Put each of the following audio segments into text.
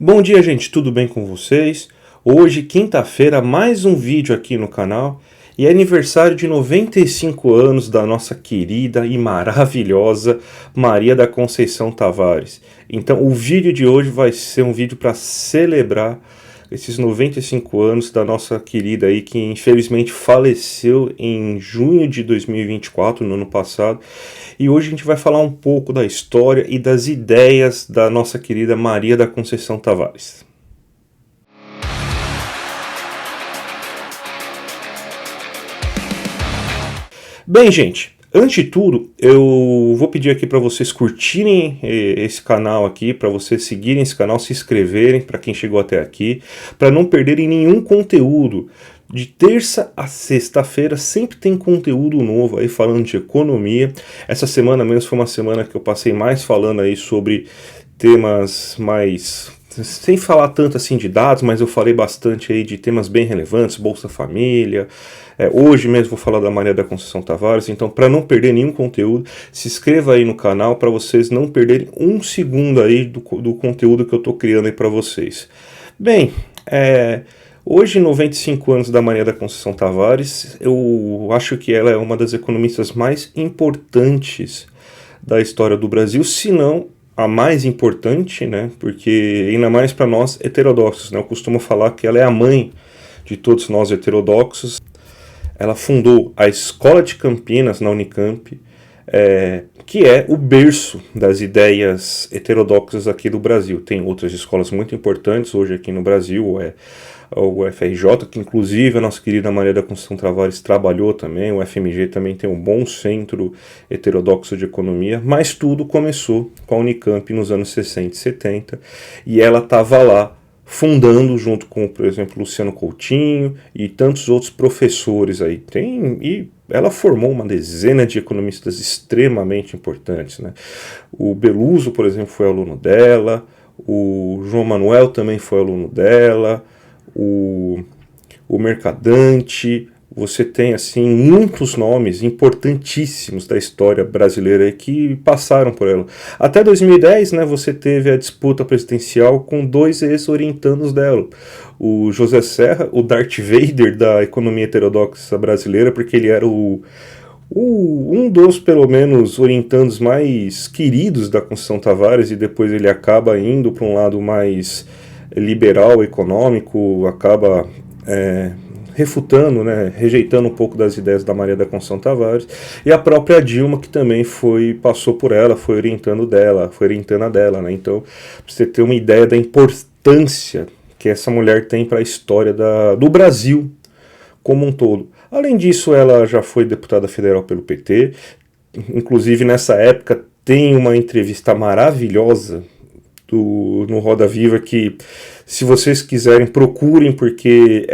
Bom dia, gente, tudo bem com vocês? Hoje, quinta-feira, mais um vídeo aqui no canal e é aniversário de 95 anos da nossa querida e maravilhosa Maria da Conceição Tavares. Então, o vídeo de hoje vai ser um vídeo para celebrar esses 95 anos da nossa querida aí, que infelizmente faleceu em junho de 2024, no ano passado. E hoje a gente vai falar um pouco da história e das ideias da nossa querida Maria da Conceição Tavares. Bem, gente, antes de tudo, eu vou pedir aqui para vocês curtirem esse canal aqui, para vocês seguirem esse canal, se inscreverem, para quem chegou até aqui, para não perderem nenhum conteúdo. De terça a sexta-feira sempre tem conteúdo novo aí falando de economia. Essa semana mesmo foi uma semana que eu passei mais falando aí sobre temas mais... sem falar tanto assim de dados, mas eu falei bastante aí de temas bem relevantes, Bolsa Família. Hoje mesmo vou falar da Maria da Conceição Tavares, então para não perder nenhum conteúdo, se inscreva aí no canal para vocês não perderem um segundo aí do conteúdo que eu estou criando aí para vocês. Bem, hoje, 95 anos da Maria da Conceição Tavares, eu acho que ela é uma das economistas mais importantes da história do Brasil, se não a mais importante, né? Porque ainda mais para nós heterodoxos, né? Eu costumo falar que ela é a mãe de todos nós heterodoxos. Ela fundou a Escola de Campinas na Unicamp, que é o berço das ideias heterodoxas aqui do Brasil. Tem outras escolas muito importantes hoje aqui no Brasil, o FRJ, que inclusive a nossa querida Maria da Conceição Tavares trabalhou também, o FMG também tem um bom centro heterodoxo de economia, mas tudo começou com a Unicamp nos anos 60 e 70, e ela estava lá fundando junto com, por exemplo, Luciano Coutinho e tantos outros professores aí. E ela formou uma dezena de economistas extremamente importantes, né? O Beluso, por exemplo, foi aluno dela, o João Manuel também foi aluno dela, o Mercadante. Você tem assim muitos nomes importantíssimos da história brasileira que passaram por ela. Até 2010, né, você teve a disputa presidencial com dois ex-orientandos dela. O José Serra, o Darth Vader da economia heterodoxa brasileira, porque ele era um dos, pelo menos, orientandos mais queridos da Conceição Tavares, e depois ele acaba indo para um lado mais liberal, econômico, acaba... refutando, né, rejeitando um pouco das ideias da Maria da Conceição Tavares, e a própria Dilma, que também passou por ela, foi orientando a dela, né? Então, pra você ter uma ideia da importância que essa mulher tem para a história do Brasil como um todo. Além disso, ela já foi deputada federal pelo PT, inclusive nessa época tem uma entrevista maravilhosa no Roda Viva que, se vocês quiserem, procurem, porque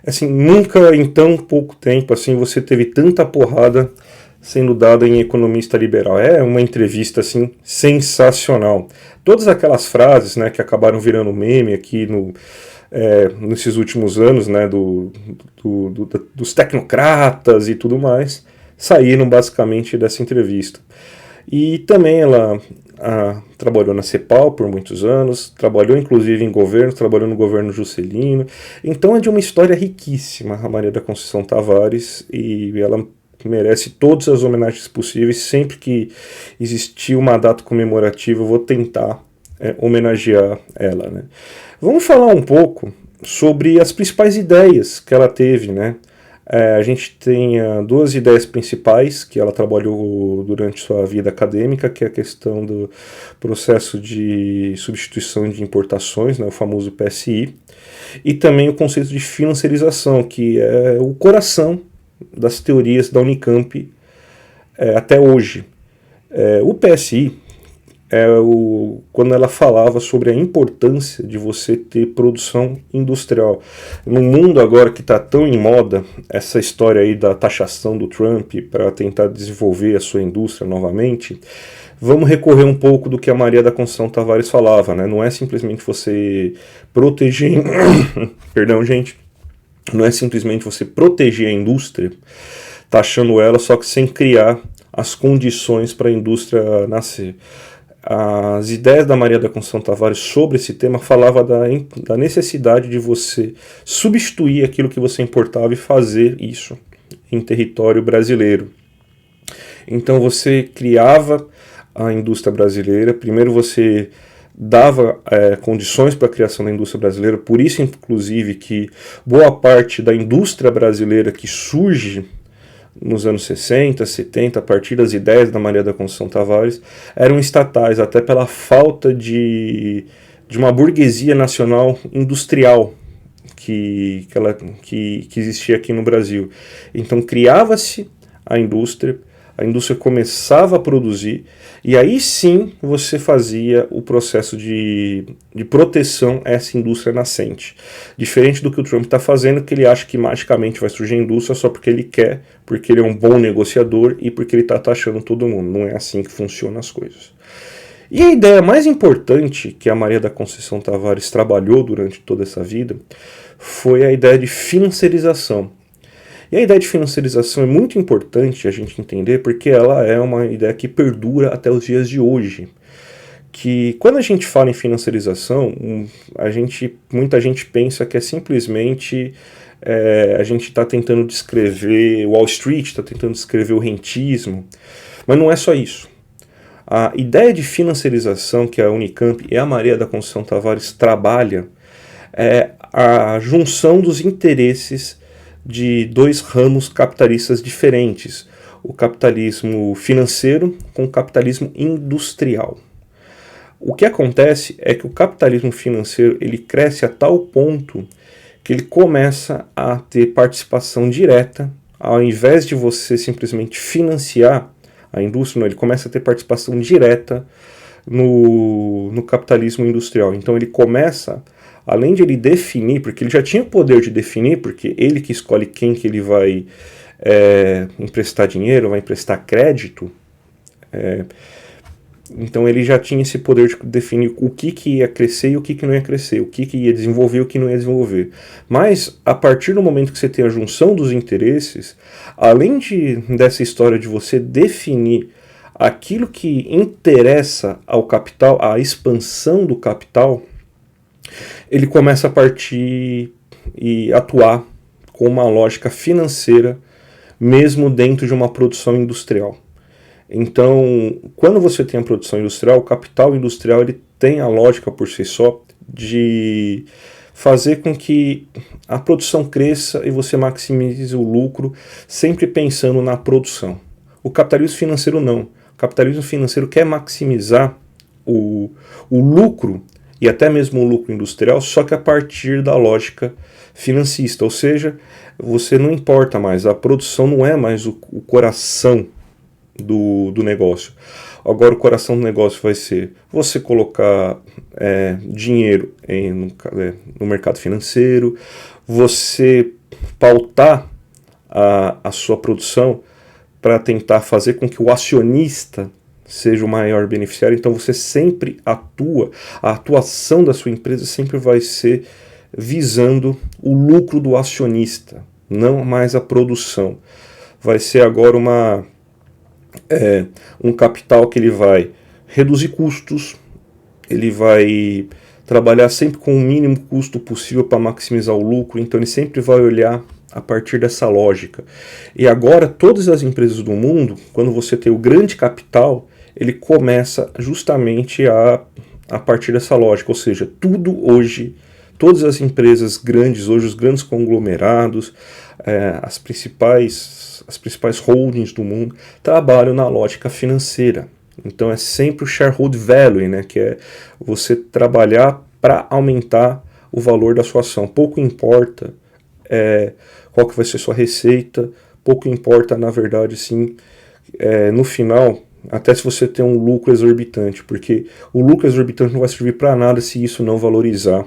assim, nunca em tão pouco tempo assim você teve tanta porrada sendo dada em economista liberal. É uma entrevista assim sensacional. Todas aquelas frases, né, que acabaram virando meme aqui nesses últimos anos, né, dos tecnocratas e tudo mais, saíram basicamente dessa entrevista. E também ela trabalhou na CEPAL por muitos anos, trabalhou inclusive em governo, trabalhou no governo Juscelino. Então é de uma história riquíssima a Maria da Conceição Tavares, e ela merece todas as homenagens possíveis. Sempre que existir uma data comemorativa eu vou tentar homenagear ela, né? Vamos falar um pouco sobre as principais ideias que ela teve, né? A gente tem duas ideias principais que ela trabalhou durante sua vida acadêmica, que é a questão do processo de substituição de importações, né, o famoso PSI, e também o conceito de financiarização, que é o coração das teorias da Unicamp até hoje. O PSI quando ela falava sobre a importância de você ter produção industrial. No mundo agora que está tão em moda essa história aí da taxação do Trump para tentar desenvolver a sua indústria novamente, vamos recorrer um pouco do que a Maria da Conceição Tavares falava, né? Não é simplesmente você proteger... Perdão, gente. Não é simplesmente você proteger a indústria, taxando ela, só que sem criar as condições para a indústria nascer. as ideias da Maria da Conceição Tavares sobre esse tema falava da necessidade de você substituir aquilo que você importava e fazer isso em território brasileiro. Então você criava a indústria brasileira, primeiro você dava condições para a criação da indústria brasileira, por isso inclusive que boa parte da indústria brasileira que surge nos anos 60, 70, a partir das ideias da Maria da Conceição Tavares, eram estatais, até pela falta de uma burguesia nacional industrial que existia aqui no Brasil. Então criava-se a indústria começava a produzir, e aí sim você fazia o processo de proteção a essa indústria nascente. Diferente do que o Trump está fazendo, que ele acha que magicamente vai surgir a indústria só porque ele quer, porque ele é um bom negociador e porque ele está taxando todo mundo. Não é assim que funcionam as coisas. E a ideia mais importante que a Maria da Conceição Tavares trabalhou durante toda essa vida foi a ideia de financiarização. E a ideia de financiarização é muito importante a gente entender porque ela é uma ideia que perdura até os dias de hoje. Que quando a gente fala em financiarização, muita gente pensa que é simplesmente a gente está tentando descrever Wall Street, está tentando descrever o rentismo, mas não é só isso. A ideia de financiarização que a Unicamp e a Maria da Conceição Tavares trabalha é a junção dos interesses de dois ramos capitalistas diferentes, o capitalismo financeiro com o capitalismo industrial. O que acontece é que o capitalismo financeiro ele cresce a tal ponto que ele começa a ter participação direta, ao invés de você simplesmente financiar a indústria, não, ele começa a ter participação direta no capitalismo industrial. Então ele começa, além de ele definir, porque ele já tinha o poder de definir, porque ele que escolhe quem que ele vai emprestar dinheiro, vai emprestar crédito, então ele já tinha esse poder de definir o que ia crescer e o que não ia crescer, o que ia desenvolver e o que não ia desenvolver. Mas a partir do momento que você tem a junção dos interesses, além dessa história de você definir aquilo que interessa ao capital, a expansão do capital, ele começa a partir e atuar com uma lógica financeira, mesmo dentro de uma produção industrial. Então, quando você tem a produção industrial, o capital industrial ele tem a lógica por si só de fazer com que a produção cresça e você maximize o lucro, sempre pensando na produção. O capitalismo financeiro não. O capitalismo financeiro quer maximizar o lucro e até mesmo o lucro industrial, só que a partir da lógica financista, ou seja, você não importa mais, a produção não é mais o coração do negócio. Agora o coração do negócio vai ser você colocar dinheiro no mercado financeiro, você pautar a sua produção para tentar fazer com que o acionista seja o maior beneficiário. Então você sempre atua, a atuação da sua empresa sempre vai ser visando o lucro do acionista, não mais a produção. Vai ser agora um capital que ele vai reduzir custos, ele vai trabalhar sempre com o mínimo custo possível para maximizar o lucro, então ele sempre vai olhar a partir dessa lógica. E agora todas as empresas do mundo, quando você tem o grande capital, ele começa justamente a partir dessa lógica, ou seja, todas as empresas grandes hoje, os grandes conglomerados, as principais holdings do mundo trabalham na lógica financeira. Então é sempre o shareholder value, né, que é você trabalhar para aumentar o valor da sua ação. Pouco importa qual que vai ser sua receita, pouco importa, na verdade, sim, no final, até se você tem um lucro exorbitante, porque o lucro exorbitante não vai servir para nada se isso não valorizar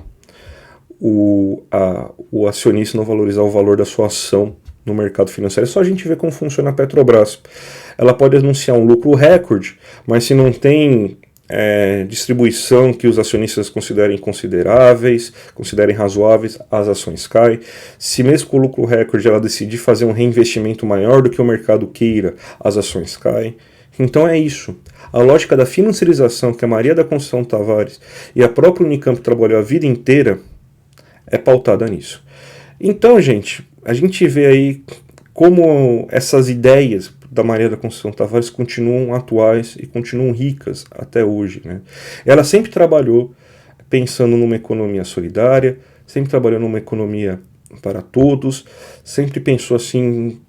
o acionista, não valorizar o valor da sua ação no mercado financeiro. É só a gente ver como funciona a Petrobras. Ela pode anunciar um lucro recorde, mas se não tem distribuição que os acionistas considerem consideráveis, considerem razoáveis, as ações caem. Se mesmo com o lucro recorde ela decidir fazer um reinvestimento maior do que o mercado queira, as ações caem. Então é isso. A lógica da financiarização que a Maria da Conceição Tavares e a própria Unicamp trabalhou a vida inteira é pautada nisso. Então, gente, a gente vê aí como essas ideias da Maria da Conceição Tavares continuam atuais e continuam ricas até hoje, né? Ela sempre trabalhou pensando numa economia solidária, sempre trabalhou numa economia para todos, sempre pensou assim,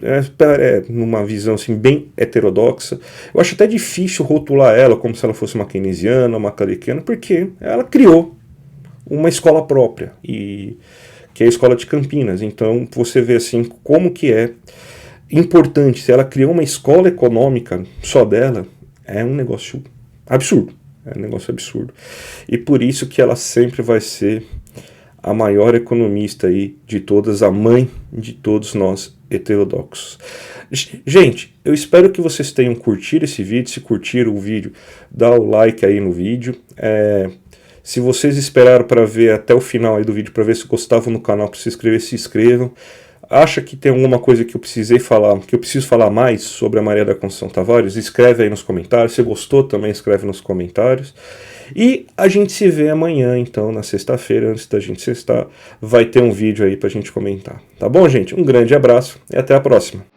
numa visão assim, bem heterodoxa. Eu acho até difícil rotular ela como se ela fosse uma keynesiana, uma kardeciana, porque ela criou uma escola própria, que é a Escola de Campinas. Então você vê assim como que é importante. Se ela criou uma escola econômica só dela, é um negócio absurdo. É um negócio absurdo. E por isso que ela sempre vai ser a maior economista aí de todas, a mãe de todos nós heterodoxos. Gente, eu espero que vocês tenham curtido esse vídeo. Se curtiram o vídeo, dá o like aí no vídeo. Se vocês esperaram para ver até o final aí do vídeo, para ver se gostavam do canal, para se inscrever, se inscrevam. Acha que tem alguma coisa que eu precisei falar, que eu preciso falar mais sobre a Maria da Conceição Tavares? Escreve aí nos comentários. Se gostou, também escreve nos comentários. E a gente se vê amanhã, então, na sexta-feira, antes da gente sextar, vai ter um vídeo aí pra gente comentar. Tá bom, gente? Um grande abraço e até a próxima.